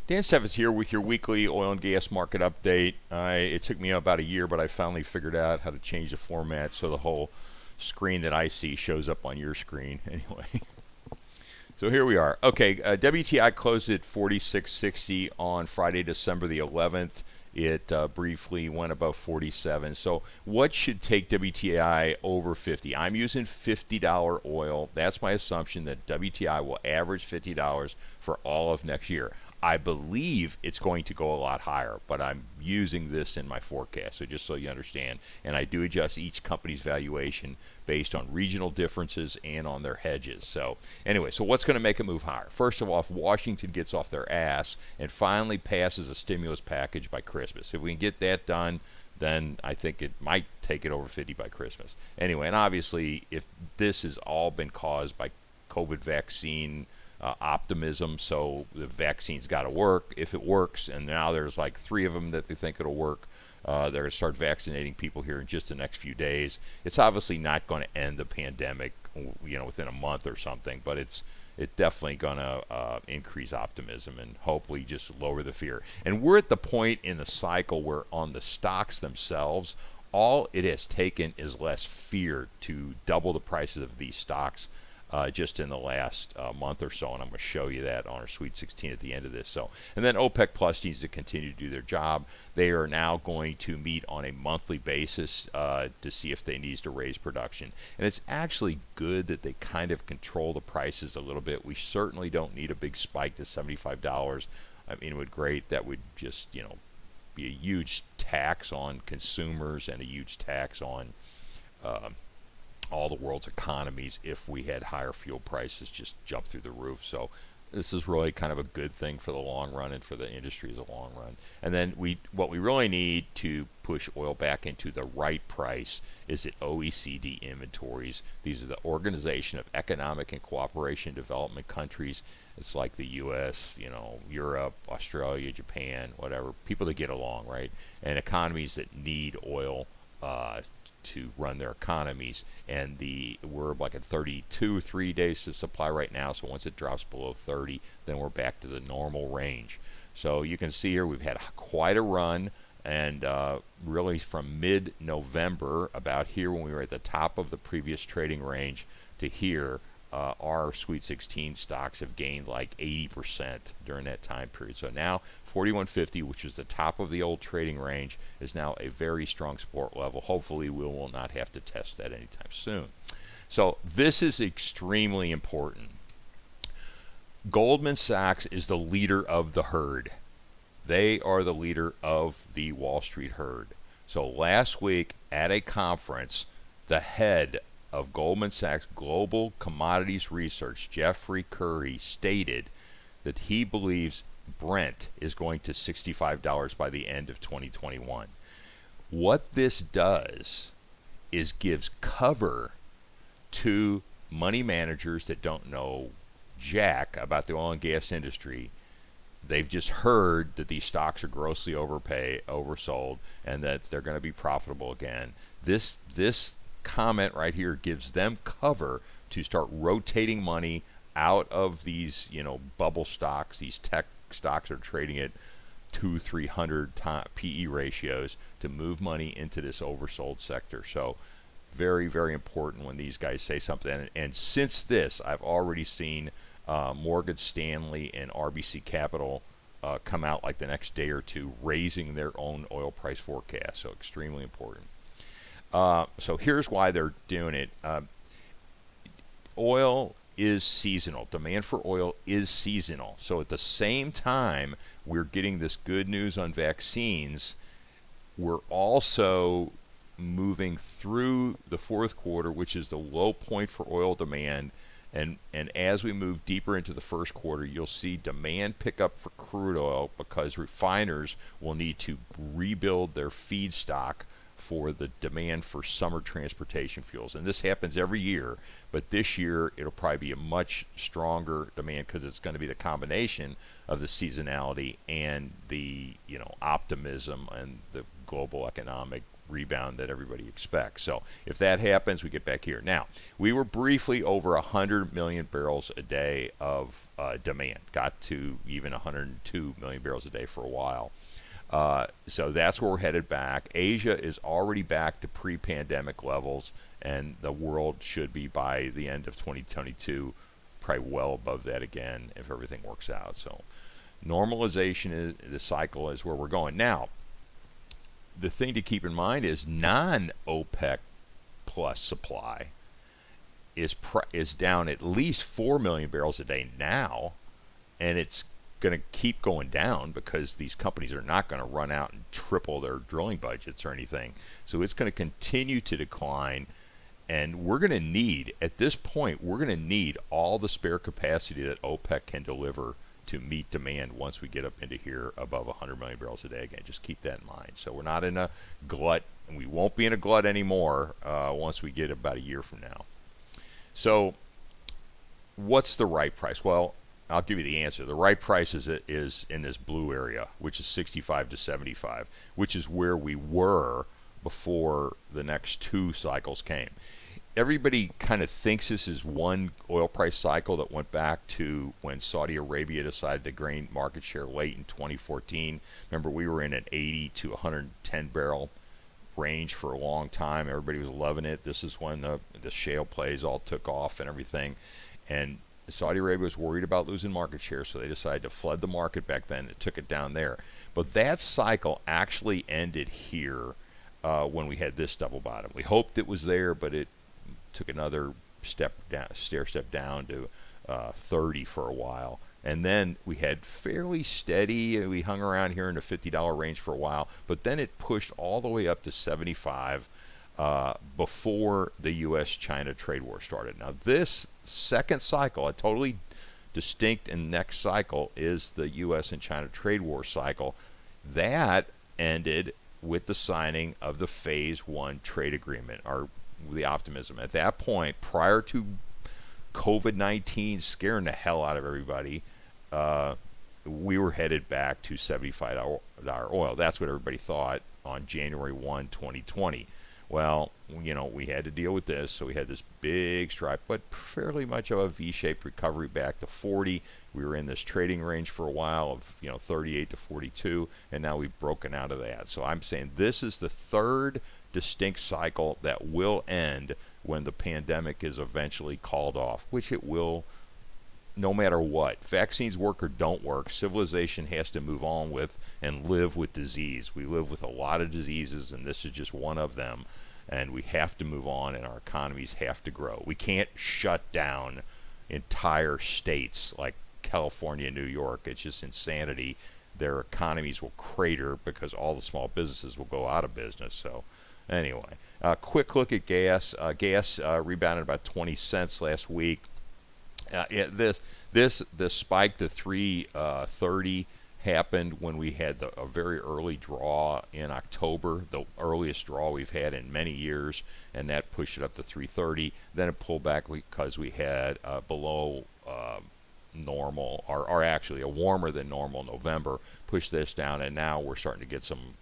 Dan Steffens here with your weekly oil and gas market update. It took me about a year, but I finally figured out how to change the format so the whole screen that I see shows up on your screen. Anyway, so here we are. Okay, WTI closed at 46.60 on Friday, December the 11th. It briefly went above 47. So what should take WTI over 50? I'm using $50 oil. That's my assumption that WTI will average $50 for all of next year. I believe it's going to go a lot higher, but I'm using this in my forecast, so just so you understand. And I do adjust each company's valuation based on regional differences and on their hedges. So anyway, so what's going to make it move higher? First of all, if Washington gets off their ass and finally passes a stimulus package by Christmas, if we can get that done, then I think it might take it over 50 by Christmas. Anyway, and obviously, if this has all been caused by COVID vaccine optimism, so the vaccine's got to work. If it works, and now there's like 3 of them that they think it'll work, they're going to start vaccinating people here in just the next few days. It's obviously not going to end the pandemic, within a month or something, but it's definitely going to increase optimism and hopefully just lower the fear. And we're at the point in the cycle where on the stocks themselves, all it has taken is less fear to double the prices of these stocks just in the last month or so, and I'm going to show you that on our Sweet 16 at the end of this. So, and then OPEC Plus needs to continue to do their job. They are now going to meet on a monthly basis to see if they need to raise production. And it's actually good that they kind of control the prices a little bit. We certainly don't need a big spike to $75. I mean, it would great. That would just, be a huge tax on consumers and a huge tax on all the world's economies if we had higher fuel prices just jump through the roof. So this is really kind of a good thing for the long run and for the industry as a long run. And then what we really need to push oil back into the right price is at OECD inventories. These are the Organization of Economic and Cooperation Development countries. It's like the U.S., Europe, Australia, Japan, whatever, people that get along, right? And economies that need oil to run their economies, and we're like at 32 3 days to supply right now, so once it drops below 30, then we're back to the normal range. So you can see here we've had quite a run, and really from mid-November, about here when we were at the top of the previous trading range, to here, our Sweet 16 stocks have gained like 80% during that time period. So now 4150, which is the top of the old trading range, is now a very strong support level. Hopefully we will not have to test that anytime soon. So this is extremely important. Goldman Sachs is the leader of the herd. They are the leader of the Wall Street herd. So last week at a conference, the head of Goldman Sachs Global Commodities Research, Jeffrey Curry, stated that he believes Brent is going to $65 by the end of 2021. What this does is gives cover to money managers that don't know jack about the oil and gas industry. They've just heard that these stocks are grossly oversold, and that they're going to be profitable again. This comment right here gives them cover to start rotating money out of these, bubble stocks. These tech stocks are trading at 200-300 PE ratios to move money into this oversold sector. So very, very important when these guys say something. And since this, I've already seen Morgan Stanley and RBC Capital come out like the next day or two, raising their own oil price forecast. So extremely important. So here's why they're doing it. Oil is seasonal. Demand for oil is seasonal. So at the same time we're getting this good news on vaccines, we're also moving through the fourth quarter, which is the low point for oil demand. And as we move deeper into the first quarter, you'll see demand pick up for crude oil because refiners will need to rebuild their feedstock for the demand for summer transportation fuels. And this happens every year, but this year it'll probably be a much stronger demand because it's going to be the combination of the seasonality and the optimism and the global economic rebound that everybody expects. So if that happens, we get back here. Now, we were briefly over 100 million barrels a day of demand. Got to even 102 million barrels a day for a while. So that's where we're headed back. Asia is already back to pre-pandemic levels, and the world should be by the end of 2022 probably well above that again if everything works out. So normalization, the cycle is where we're going. Now, the thing to keep in mind is non-OPEC plus supply is down at least 4 million barrels a day now, and it's going to keep going down because these companies are not going to run out and triple their drilling budgets or anything. So it's going to continue to decline, and we're going to need, at this point, we're going to need all the spare capacity that OPEC can deliver to meet demand once we get up into here above 100 million barrels a day again. Just keep that in mind. So we're not in a glut, and we won't be in a glut anymore once we get about a year from now. So what's the right price? Well, I'll give you the answer. The right price is in this blue area, which is 65 to 75, which is where we were before the next two cycles came. Everybody kind of thinks this is one oil price cycle that went back to when Saudi Arabia decided to gain market share late in 2014. Remember, we were in an 80 to 110 barrel range for a long time. Everybody was loving it. This is when the shale plays all took off and everything. And Saudi Arabia was worried about losing market share, so they decided to flood the market back then. It took it down there. But that cycle actually ended here when we had this double bottom. We hoped it was there, but it took another stair step down to 30 for a while. And then we had fairly steady, we hung around here in the $50 range for a while, but then it pushed all the way up to 75 before the U.S.-China trade war started. Now this second cycle, a totally distinct and next cycle, is the U.S. and China trade war cycle. That ended with the signing of the Phase 1 trade agreement, or the optimism. At that point, prior to COVID-19 scaring the hell out of everybody, we were headed back to $75 oil. That's what everybody thought on January 1, 2020. Well, you know, we had to deal with this, so we had this big stripe, but fairly much of a V-shaped recovery back to 40. We were in this trading range for a while of, 38 to 42, and now we've broken out of that. So I'm saying this is the third distinct cycle that will end when the pandemic is eventually called off, which it will no matter what. Vaccines work or don't work, civilization has to move on with and live with disease. We live with a lot of diseases, and this is just one of them. And we have to move on, and our economies have to grow. We can't shut down entire states like California and New York. It's just insanity. Their economies will crater because all the small businesses will go out of business. So anyway, quick look at gas. Gas rebounded about 20 cents last week. This spike to 330 happened when we had a very early draw in October, the earliest draw we've had in many years, and that pushed it up to 330. Then it pulled back because we had below normal, or actually a warmer than normal November, pushed this down, and now we're starting to get some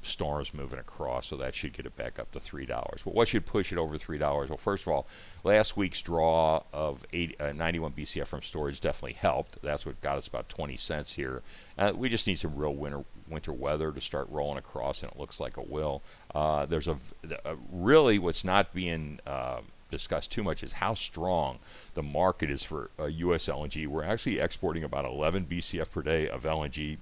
storms moving across, so that should get it back up to $3. But what should push it over $3? Well, first of all, last week's draw of 91 BCF from storage definitely helped. That's what got us about 20 cents here. We just need some real winter weather to start rolling across, and it looks like it will. There's really what's not being discussed too much is how strong the market is for U.S. LNG. We're actually exporting about 11 BCF per day of LNG,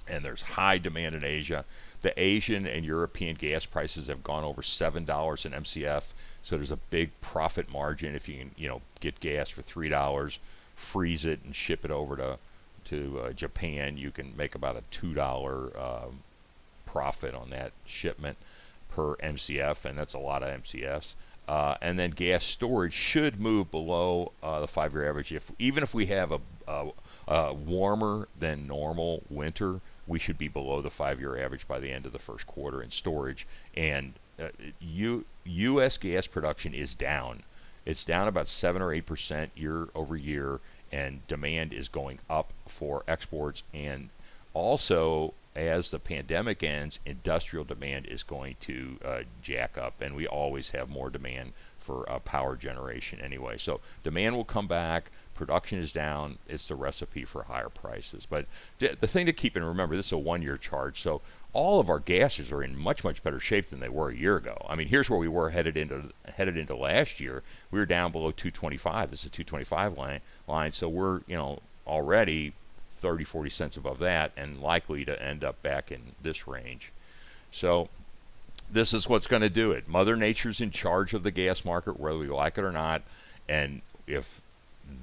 and there's high demand in Asia. The Asian and European gas prices have gone over $7 an MCF, so there's a big profit margin if you can, get gas for $3, freeze it, and ship it over to Japan. You can make about a $2 profit on that shipment per MCF, and that's a lot of MCFs. And then gas storage should move below the 5-year average. Even if we have a warmer than normal winter, we should be below the 5-year average by the end of the first quarter in storage. And U.S. gas production is down. It's down about 7 or 8% year over year, and demand is going up for exports. And also, as the pandemic ends, industrial demand is going to jack up, and we always have more demand for power generation anyway. So demand will come back. Production is down. It's the recipe for higher prices. But the thing to keep in remember, this is a 1-year charge, so all of our gases are in much better shape than they were a year ago. I mean, here's where we were headed into last year. We were down below 225. This is a 225 line, so we're already 30-40 cents above that, and likely to end up back in this range. So this is what's going to do it. Mother Nature's in charge of the gas market, whether we like it or not. And if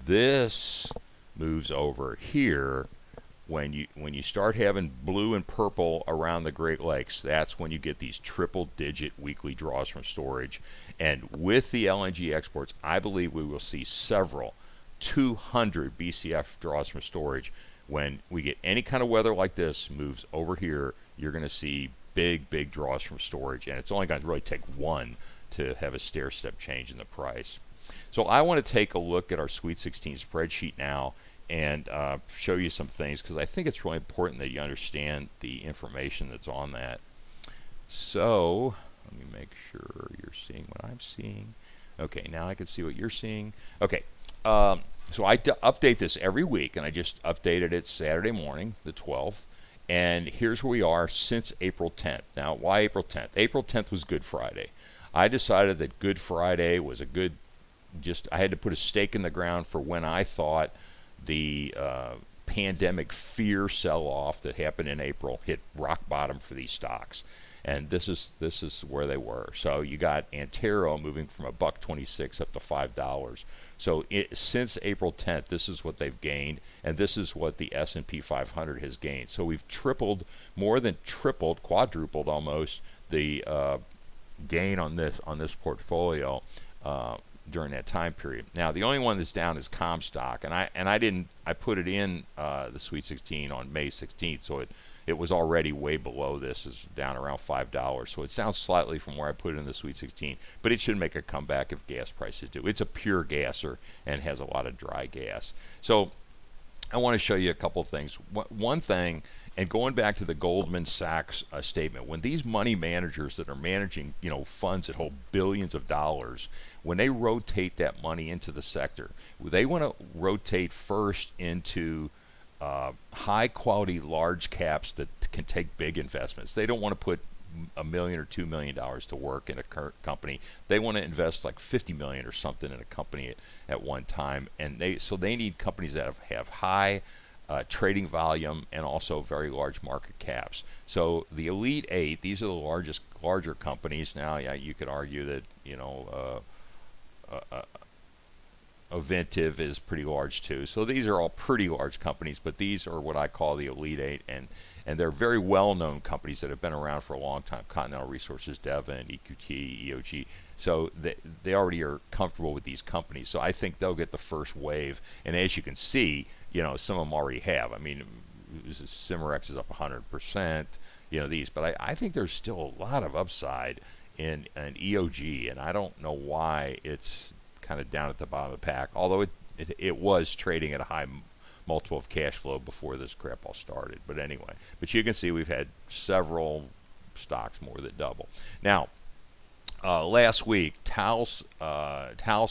this moves over here, when you start having blue and purple around the Great Lakes, that's when you get these triple-digit weekly draws from storage. And with the LNG exports, I believe we will see several 200 BCF draws from storage. When we get any kind of weather like this moves over here, you're going to see big draws from storage, and it's only going to really take one to have a stair-step change in the price. So I want to take a look at our Sweet 16 spreadsheet now and show you some things, because I think it's really important that you understand the information that's on that. So let me make sure you're seeing what I'm seeing. Okay, now I can see what you're seeing. Okay, so I update this every week, and I just updated it Saturday morning, the 12th. And here's where we are since April 10th. Now, why April 10th? April 10th was Good Friday. I decided that Good Friday was a good, I had to put a stake in the ground for when I thought the pandemic fear sell-off that happened in April hit rock bottom for these stocks. And this is where they were. So you got Antero moving from $1.26 up to $5. So since April 10th, this is what they've gained, and this is what the S&P 500 has gained. So we've tripled, more than tripled, quadrupled almost the gain on this portfolio during that time period. Now the only one that's down is Comstock, and I put it in the Sweet 16 on May 16th, so it was already way below this, is down around $5. So it's down slightly from where I put it in the Sweet 16, but it should make a comeback if gas prices do. It's a pure gasser and has a lot of dry gas. So I want to show you a couple things. One thing, and going back to the Goldman Sachs statement, when these money managers that are managing funds that hold billions of dollars, when they rotate that money into the sector, they want to rotate first into high quality large caps that can take big investments. They don't want to put $1 million or $2 million to work in a current company. They want to invest like $50 million or something in a company at one time, and they need companies that have high trading volume and also very large market caps. So the Elite 8, these are the larger companies. Now, yeah, you could argue that Ovintiv is pretty large too. So these are all pretty large companies, but these are what I call the Elite 8, and they're very well-known companies that have been around for a long time. Continental Resources, Devon, EQT, EOG. So they already are comfortable with these companies. So I think they'll get the first wave. And as you can see, some of them already have. I mean, Cimarex is up 100%, these. But I think there's still a lot of upside in EOG, and I don't know why it's kind of down at the bottom of the pack, although it was trading at a high multiple of cash flow before this crap all started. But anyway, but you can see we've had several stocks more than double. Now, last week, Talos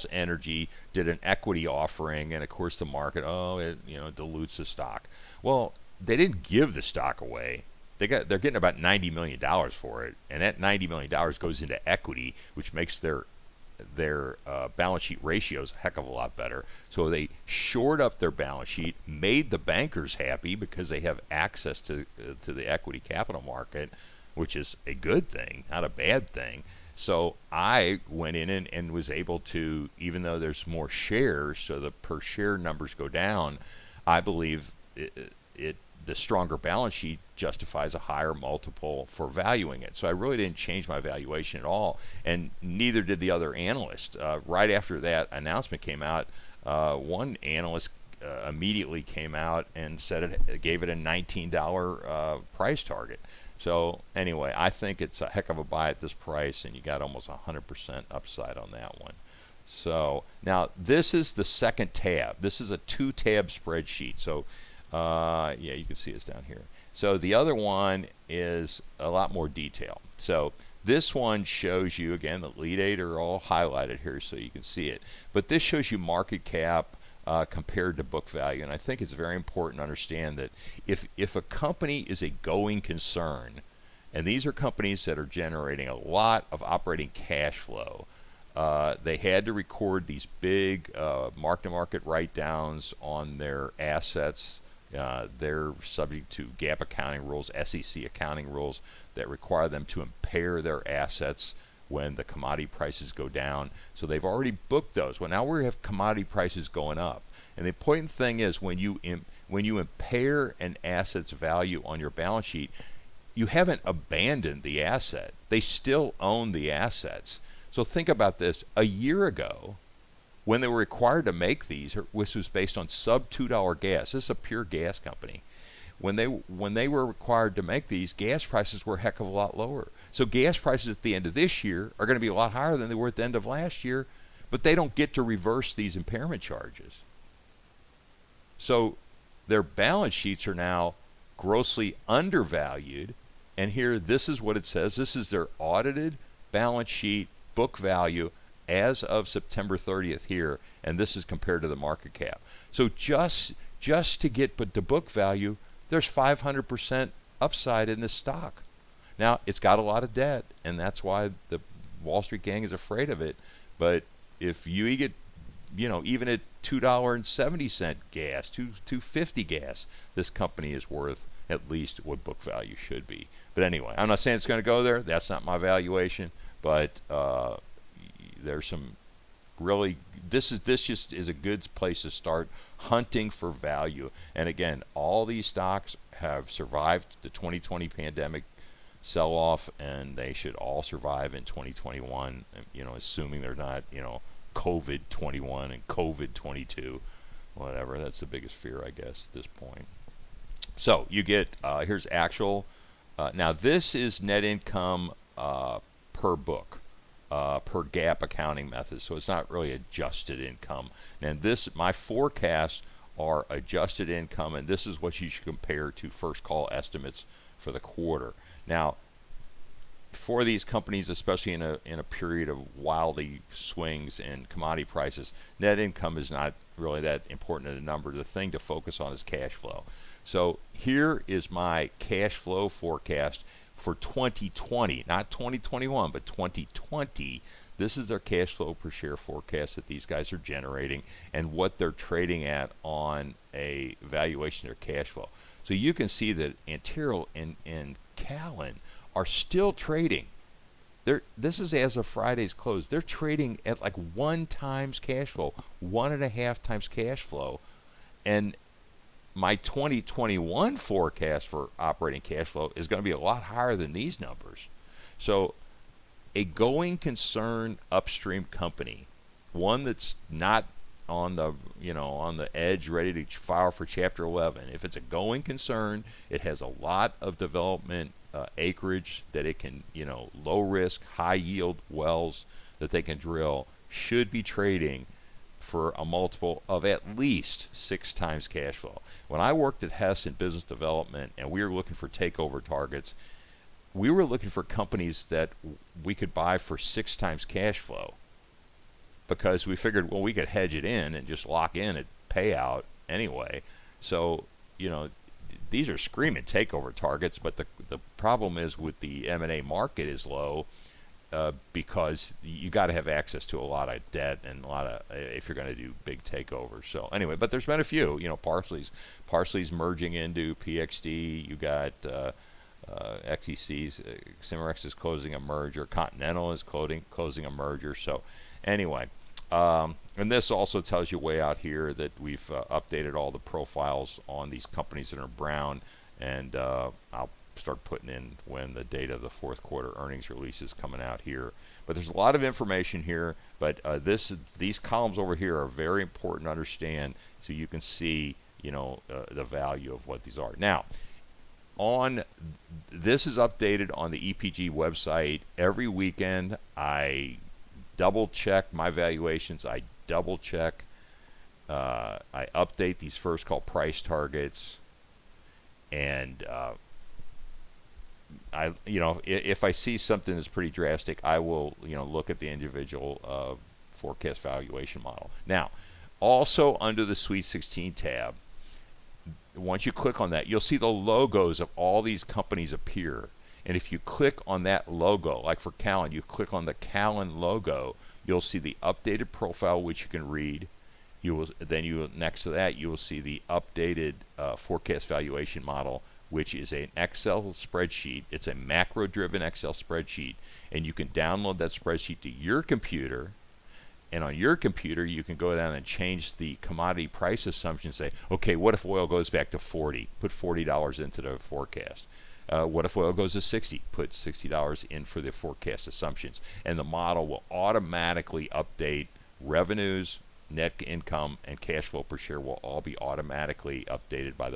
Energy did an equity offering, and of course the market, it dilutes the stock. Well, they didn't give the stock away. They're getting about $90 million for it, and that $90 million goes into equity, which makes their balance sheet ratios a heck of a lot better. So they shored up their balance sheet, made the bankers happy because they have access to the equity capital market, which is a good thing, not a bad thing. So I went in and was able to, even though there's more shares, so the per share numbers go down, I believe the stronger balance sheet justifies a higher multiple for valuing it. So I really didn't change my valuation at all, and neither did the other analyst. Right after that announcement came out, one analyst immediately came out and gave it a $19 price target. So anyway, I think it's a heck of a buy at this price, and you got almost 100% upside on that one. So now this is the second tab. This is a 2-tab spreadsheet. So yeah, you can see it's down here. So the other one is a lot more detail. So this one shows you, again, the lead eight are all highlighted here so you can see it. But this shows you market cap compared to book value. And I think it's very important to understand that if a company is a going concern, and these are companies that are generating a lot of operating cash flow, they had to record these big mark-to-market write-downs on their assets. They're subject to GAAP accounting rules, SEC accounting rules that require them to impair their assets when the commodity prices go down. So they've already booked those. Well, now we have commodity prices going up. And the important thing is when you impair an asset's value on your balance sheet, you haven't abandoned the asset. They still own the assets. So think about this. A year ago, when they were required to make these, which was based on sub $2 gas, this is a pure gas company. When they were required to make these, gas prices were a heck of a lot lower. So gas prices at the end of this year are going to be a lot higher than they were at the end of last year, but they don't get to reverse these impairment charges. So their balance sheets are now grossly undervalued. And here, this is what it says. This is their audited balance sheet book value as of September 30th here, and this is compared to the market cap. So just to get to book value, there's 500% upside in this stock. Now, it's got a lot of debt, and that's why the Wall Street gang is afraid of it. But if you get, even at $2.70 gas, $2.50 gas, this company is worth at least what book value should be. But anyway, I'm not saying it's going to go there. That's not my valuation. But there's some really, this just is a good place to start hunting for value. And again, all these stocks have survived the 2020 pandemic sell-off, and they should all survive in 2021, assuming they're not, COVID 21 and COVID 22, whatever. That's the biggest fear, I guess, at this point. So you get, here's actual, now this is net income per book, per GAAP accounting method. So it's not really adjusted income. And my forecasts are adjusted income, and this is what you should compare to first call estimates for the quarter. Now, for these companies, especially in a period of wildly swings in commodity prices, net income is not really that important a number. The thing to focus on is cash flow. So here is my cash flow forecast for 2020, not 2021, but 2020. This is their cash flow per share forecast that these guys are generating and what they're trading at on a valuation of their cash flow. So you can see that Antero and Callan are still trading. This is as of Friday's close. They're trading at like 1 times cash flow, 1.5 times cash flow. And my 2021 forecast for operating cash flow is going to be a lot higher than these numbers. So a going concern upstream company, one that's not on the on the edge ready to file for Chapter 11. If it's a going concern, it has a lot of development acreage that it can, low risk, high yield wells that they can drill, should be trading for a multiple of at least 6 times cash flow. When I worked at Hess in business development and we were looking for takeover targets, we were looking for companies that we could buy for 6 times cash flow, because we figured, well, we could hedge it in and just lock in at payout anyway. So, these are screaming takeover targets, but the problem is with the M&A market is low because you got to have access to a lot of debt and a lot of, if you're going to do big takeovers. So anyway, but there's been a few, Parsley's merging into PXD. You got XEC's, Cimarex is closing a merger. Continental is closing a merger. So anyway, and this also tells you way out here that we've updated all the profiles on these companies that are brown, and I'll start putting in when the date of the fourth quarter earnings release is coming out here. But there's a lot of information here, but these columns over here are very important to understand so you can see the value of what these are. Now, this is updated on the EPG website every weekend. I double check my valuations. I double check. I update these first call price targets, and if I see something that's pretty drastic, I will, look at the individual forecast valuation model. Now, also under the Sweet 16 tab, once you click on that, you'll see the logos of all these companies appear. And if you click on that logo, like for Callan, you click on the Callan logo, you'll see the updated profile, which you can read. Next to that, you will see the updated forecast valuation model, which is an Excel spreadsheet. It's a macro-driven Excel spreadsheet, and you can download that spreadsheet to your computer. And on your computer, you can go down and change the commodity price assumption. Say, okay, what if oil goes back to 40? Put $40 into the forecast. What if oil goes to 60? Put $60 in for the forecast assumptions. And the model will automatically update revenues, net income, and cash flow per share will all be automatically updated by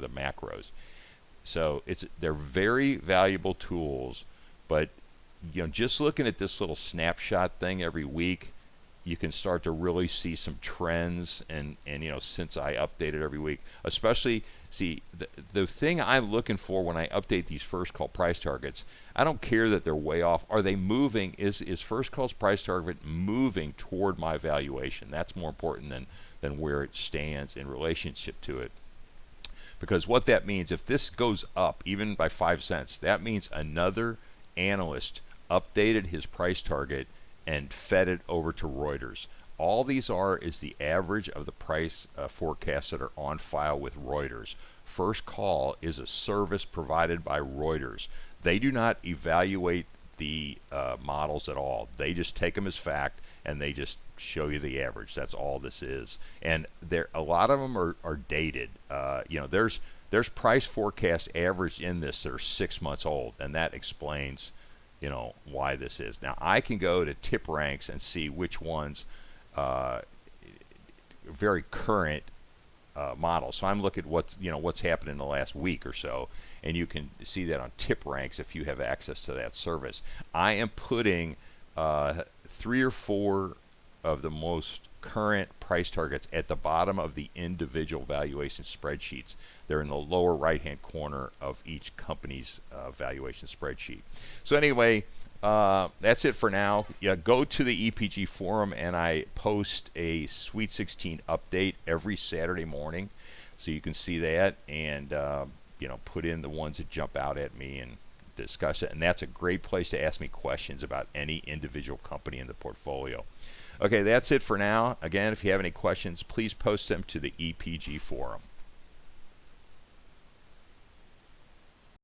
the macros. So they're very valuable tools, but just looking at this little snapshot thing every week, you can start to really see some trends, and since I update it every week, especially the thing I'm looking for when I update these first call price targets, I don't care that they're way off. Are they moving? Is first call's price target moving toward my valuation? That's more important than where it stands in relationship to it. Because what that means, if this goes up even by 5 cents, that means another analyst updated his price target and fed it over to Reuters. All these is the average of the price forecasts that are on file with Reuters. First Call is a service provided by Reuters. They do not evaluate the models at all. They just take them as fact, and they just show you the average. That's all this is. And a lot of them are dated. There's price forecast average in this that are 6 months old, and that explains why this is. Now I can go to tip ranks and see which ones very current models. So I'm looking at what's happened in the last week or so, and you can see that on tip ranks if you have access to that service. I am putting 3 or 4 of the most current price targets at the bottom of the individual valuation spreadsheets. They're in the lower right hand corner of each company's valuation spreadsheet. So anyway, that's it for now. Go to the EPG forum, and I post a Sweet 16 update every Saturday morning, so you can see that and put in the ones that jump out at me and discuss it. And that's a great place to ask me questions about any individual company in the portfolio. Okay, that's it for now. Again, if you have any questions, please post them to the EPG forum.